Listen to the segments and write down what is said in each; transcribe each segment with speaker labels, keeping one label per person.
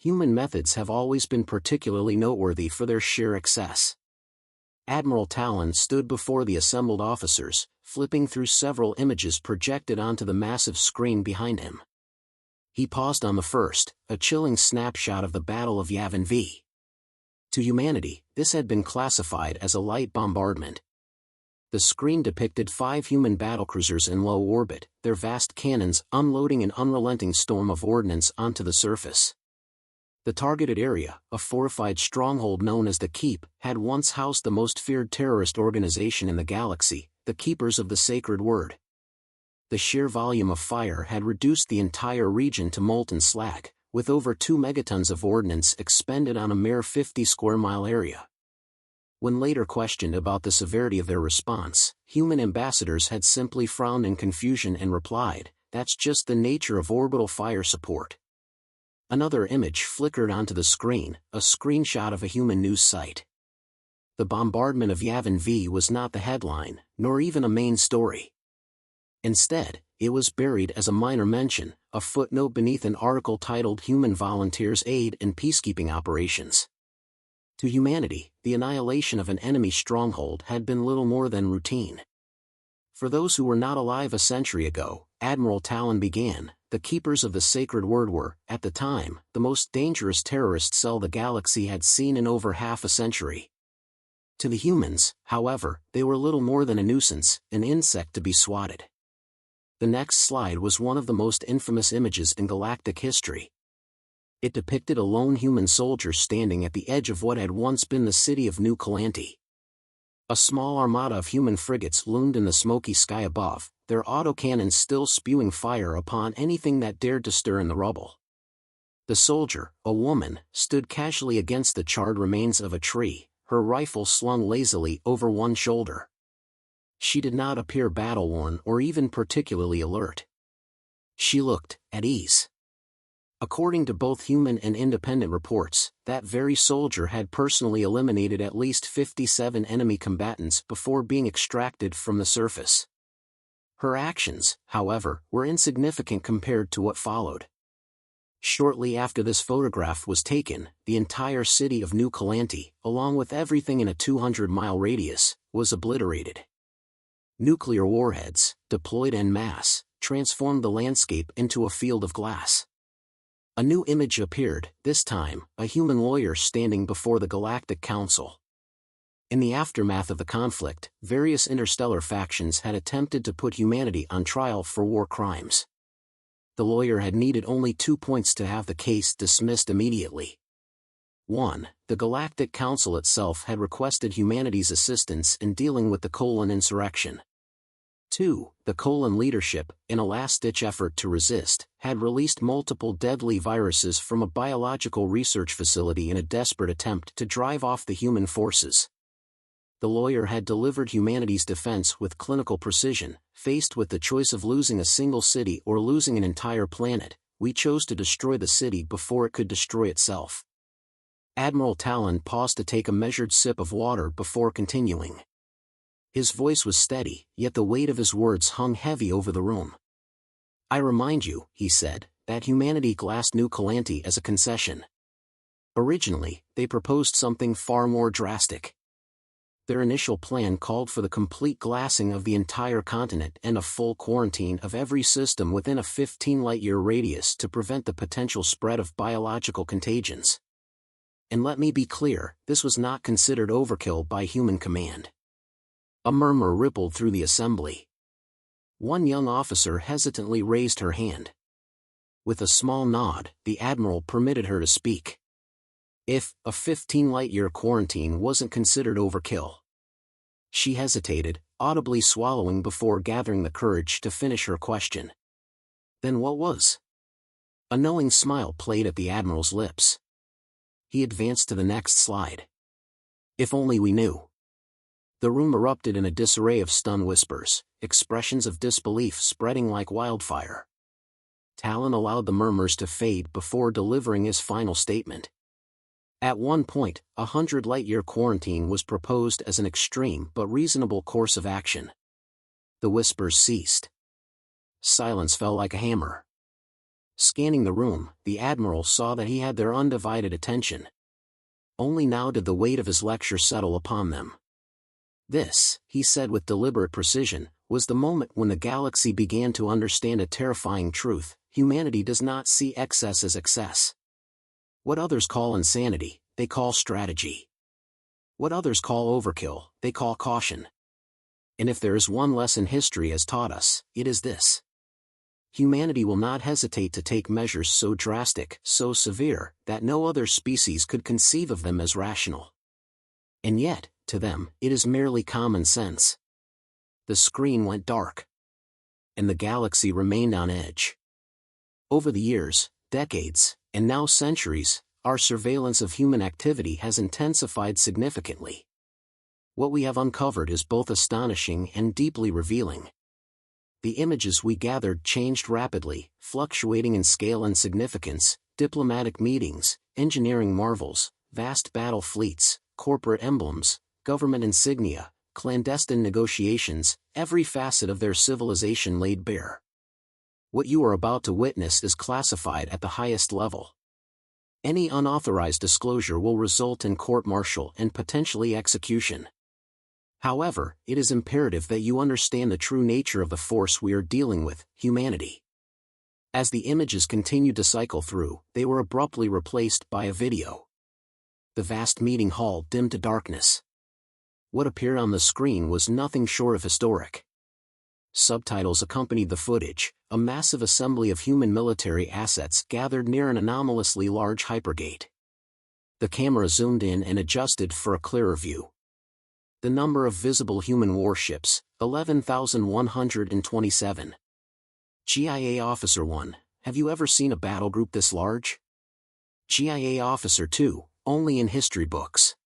Speaker 1: human methods have always been particularly noteworthy for their sheer excess. Admiral Talon stood before the assembled officers, flipping through several images projected onto the massive screen behind him. He paused on the first, a chilling snapshot of the Battle of Yavin V. To humanity, this had been classified as a light bombardment. The screen depicted 5 human battlecruisers in low orbit, their vast cannons unloading an unrelenting storm of ordnance onto the surface. The targeted area, a fortified stronghold known as the Keep, had once housed the most feared terrorist organization in the galaxy, the Keepers of the Sacred Word. The sheer volume of fire had reduced the entire region to molten slag, with over 2 megatons of ordnance expended on a mere 50 square mile area. When later questioned about the severity of their response, human ambassadors had simply frowned in confusion and replied, "That's just the nature of orbital fire support." Another image flickered onto the screen, a screenshot of a human news site. The bombardment of Yavin V was not the headline, nor even a main story. Instead, it was buried as a minor mention, a footnote beneath an article titled "Human Volunteers Aid in Peacekeeping Operations." To humanity, the annihilation of an enemy stronghold had been little more than routine. For those who were not alive a century ago, Admiral Talon began, the Keepers of the Sacred Word were, at the time, the most dangerous terrorist cell the galaxy had seen in over half a century. To the humans, however, they were little more than a nuisance, an insect to be swatted. The next slide was one of the most infamous images in galactic history. It depicted a lone human soldier standing at the edge of what had once been the city of New Calanti. A small armada of human frigates loomed in the smoky sky above, their autocannons still spewing fire upon anything that dared to stir in the rubble. The soldier, a woman, stood casually against the charred remains of a tree, her rifle slung lazily over one shoulder. She did not appear battle-worn or even particularly alert. She looked at ease. According to both human and independent reports, that very soldier had personally eliminated at least 57 enemy combatants before being extracted from the surface. Her actions, however, were insignificant compared to what followed. Shortly after this photograph was taken, the entire city of New Calanti, along with everything in a 200-mile radius, was obliterated. Nuclear warheads, deployed en masse, transformed the landscape into a field of glass. A new image appeared, this time, a human lawyer standing before the Galactic Council. In the aftermath of the conflict, various interstellar factions had attempted to put humanity on trial for war crimes. The lawyer had needed only 2 points to have the case dismissed immediately. 1. The Galactic Council itself had requested humanity's assistance in dealing with the Colon insurrection. 2. The Colon leadership, in a last-ditch effort to resist, had released multiple deadly viruses from a biological research facility in a desperate attempt to drive off the human forces. The lawyer had delivered humanity's defense with clinical precision. Faced with the choice of losing a single city or losing an entire planet, we chose to destroy the city before it could destroy itself. Admiral Talon paused to take a measured sip of water before continuing. His voice was steady, yet the weight of his words hung heavy over the room. "I remind you," he said, "that humanity glassed New Calanti as a concession. Originally, they proposed something far more drastic. Their initial plan called for the complete glassing of the entire continent and a full quarantine of every system within a 15-light-year radius to prevent the potential spread of biological contagions. And let me be clear, this was not considered overkill by human command." A murmur rippled through the assembly. One young officer hesitantly raised her hand. With a small nod, the admiral permitted her to speak. If a 15-light-year quarantine wasn't considered overkill. She hesitated, audibly swallowing before gathering the courage to finish her question. Then what was? A knowing smile played at the admiral's lips. He advanced to the next slide. If only we knew. The room erupted in a disarray of stunned whispers, expressions of disbelief spreading like wildfire. Talon allowed the murmurs to fade before delivering his final statement. At one point, a 100-light-year quarantine was proposed as an extreme but reasonable course of action. The whispers ceased. Silence fell like a hammer. Scanning the room, the Admiral saw that he had their undivided attention. Only now did the weight of his lecture settle upon them. This, he said with deliberate precision, was the moment when the galaxy began to understand a terrifying truth: humanity does not see excess as excess. What others call insanity, they call strategy. What others call overkill, they call caution. And if there is one lesson history has taught us, it is this: humanity will not hesitate to take measures so drastic, so severe, that no other species could conceive of them as rational. And yet, to them, it is merely common sense. The screen went dark. And the galaxy remained on edge. Over the years, decades, and now centuries, our surveillance of human activity has intensified significantly. What we have uncovered is both astonishing and deeply revealing. The images we gathered changed rapidly, fluctuating in scale and significance: diplomatic meetings, engineering marvels, vast battle fleets, corporate emblems, government insignia, clandestine negotiations, every facet of their civilization laid bare. What you are about to witness is classified at the highest level. Any unauthorized disclosure will result in court-martial and potentially execution. However, it is imperative that you understand the true nature of the force we are dealing with, humanity. As the images continued to cycle through, they were abruptly replaced by a video. The vast meeting hall dimmed to darkness. What appeared on the screen was nothing short of historic. Subtitles accompanied the footage: a massive assembly of human military assets gathered near an anomalously large hypergate. The camera zoomed in and adjusted for a clearer view. The number of visible human warships: 11,127. GIA Officer 1, have you ever seen a battle group this large? GIA Officer 2, only in history books.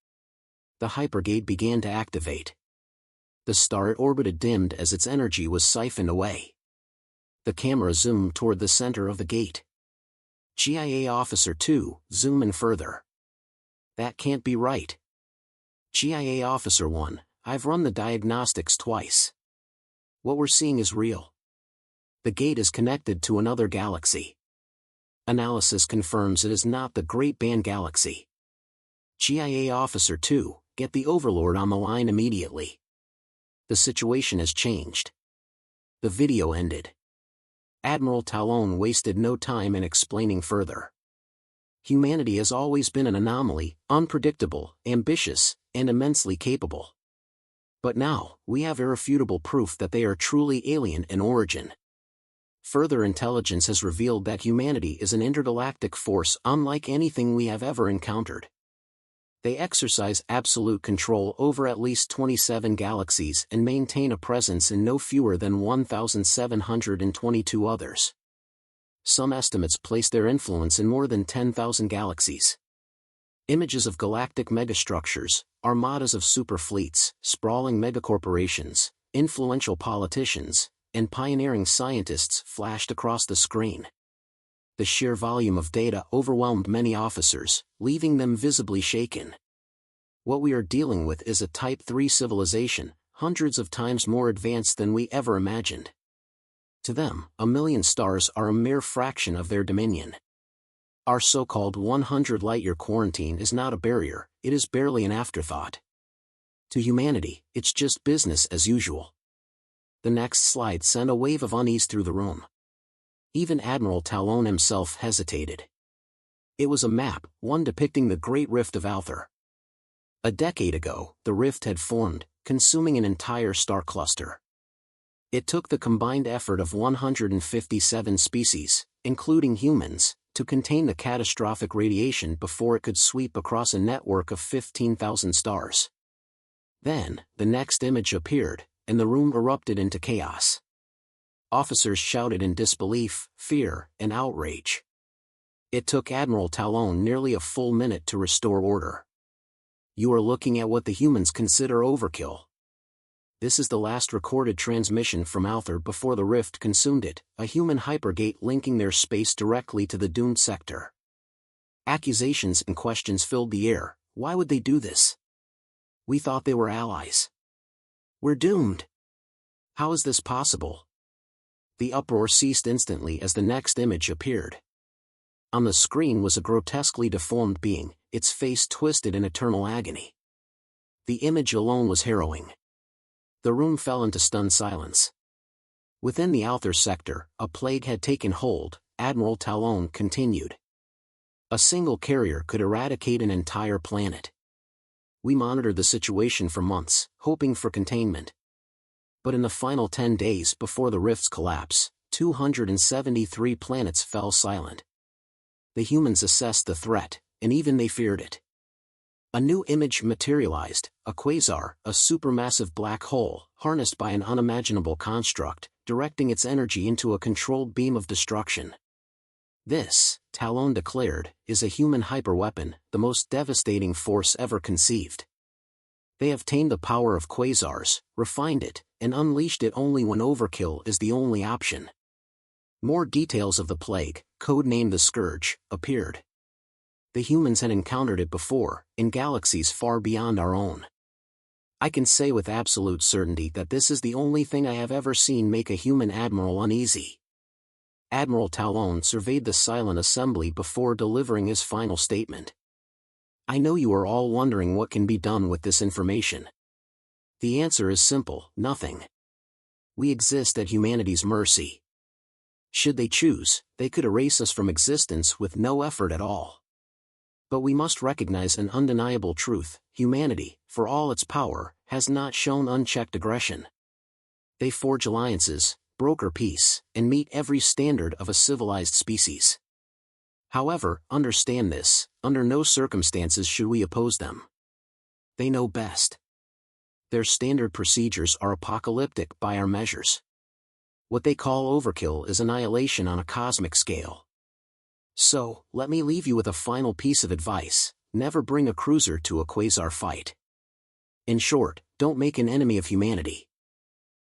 Speaker 1: The hypergate began to activate. The star it orbited dimmed as its energy was siphoned away. The camera zoomed toward the center of the gate. GIA Officer 2, zoom in further. That can't be right. GIA Officer 1, I've run the diagnostics twice. What we're seeing is real. The gate is connected to another galaxy. Analysis confirms it is not the Great Band Galaxy. GIA Officer 2, get the Overlord on the line immediately. The situation has changed. The video ended. Admiral Talon wasted no time in explaining further. Humanity has always been an anomaly, unpredictable, ambitious, and immensely capable. But now, we have irrefutable proof that they are truly alien in origin. Further intelligence has revealed that humanity is an intergalactic force unlike anything we have ever encountered. They exercise absolute control over at least 27 galaxies and maintain a presence in no fewer than 1,722 others. Some estimates place their influence in more than 10,000 galaxies. Images of galactic megastructures, armadas of superfleets, sprawling megacorporations, influential politicians, and pioneering scientists flashed across the screen. The sheer volume of data overwhelmed many officers, leaving them visibly shaken. What we are dealing with is a Type 3 civilization, hundreds of times more advanced than we ever imagined. To them, 1,000,000 stars are a mere fraction of their dominion. Our so-called 100 light-year quarantine is not a barrier, it is barely an afterthought. To humanity, it's just business as usual. The next slide sent a wave of unease through the room. Even Admiral Talon himself hesitated. It was a map, one depicting the Great Rift of Alther. A decade ago, the rift had formed, consuming an entire star cluster. It took the combined effort of 157 species, including humans, to contain the catastrophic radiation before it could sweep across a network of 15,000 stars. Then, the next image appeared, and the room erupted into chaos. Officers shouted in disbelief, fear, and outrage. It took Admiral Talon nearly a full minute to restore order. You are looking at what the humans consider overkill. This is the last recorded transmission from Alther before the rift consumed it, a human hypergate linking their space directly to the doomed sector. Accusations and questions filled the air. Why would they do this? We thought they were allies. We're doomed. How is this possible? The uproar ceased instantly as the next image appeared. On the screen was a grotesquely deformed being, its face twisted in eternal agony. The image alone was harrowing. The room fell into stunned silence. Within the outer sector, a plague had taken hold, Admiral Talon continued. A single carrier could eradicate an entire planet. We monitored the situation for months, hoping for containment. But in the final 10 days before the rift's collapse, 273 planets fell silent. The humans assessed the threat, and even they feared it. A new image materialized, a quasar, a supermassive black hole, harnessed by an unimaginable construct, directing its energy into a controlled beam of destruction. This, Talon declared, is a human hyperweapon, the most devastating force ever conceived. They have tamed the power of quasars, refined it, and unleashed it only when overkill is the only option. More details of the plague, codenamed the Scourge, appeared. The humans had encountered it before, in galaxies far beyond our own. I can say with absolute certainty that this is the only thing I have ever seen make a human admiral uneasy. Admiral Talon surveyed the silent assembly before delivering his final statement. I know you are all wondering what can be done with this information. The answer is simple: nothing. We exist at humanity's mercy. Should they choose, they could erase us from existence with no effort at all. But we must recognize an undeniable truth: humanity, for all its power, has not shown unchecked aggression. They forge alliances, broker peace, and meet every standard of a civilized species. However, understand this: under no circumstances should we oppose them. They know best. Their standard procedures are apocalyptic by our measures. What they call overkill is annihilation on a cosmic scale. So, let me leave you with a final piece of advice: never bring a cruiser to a quasar fight. In short, don't make an enemy of humanity.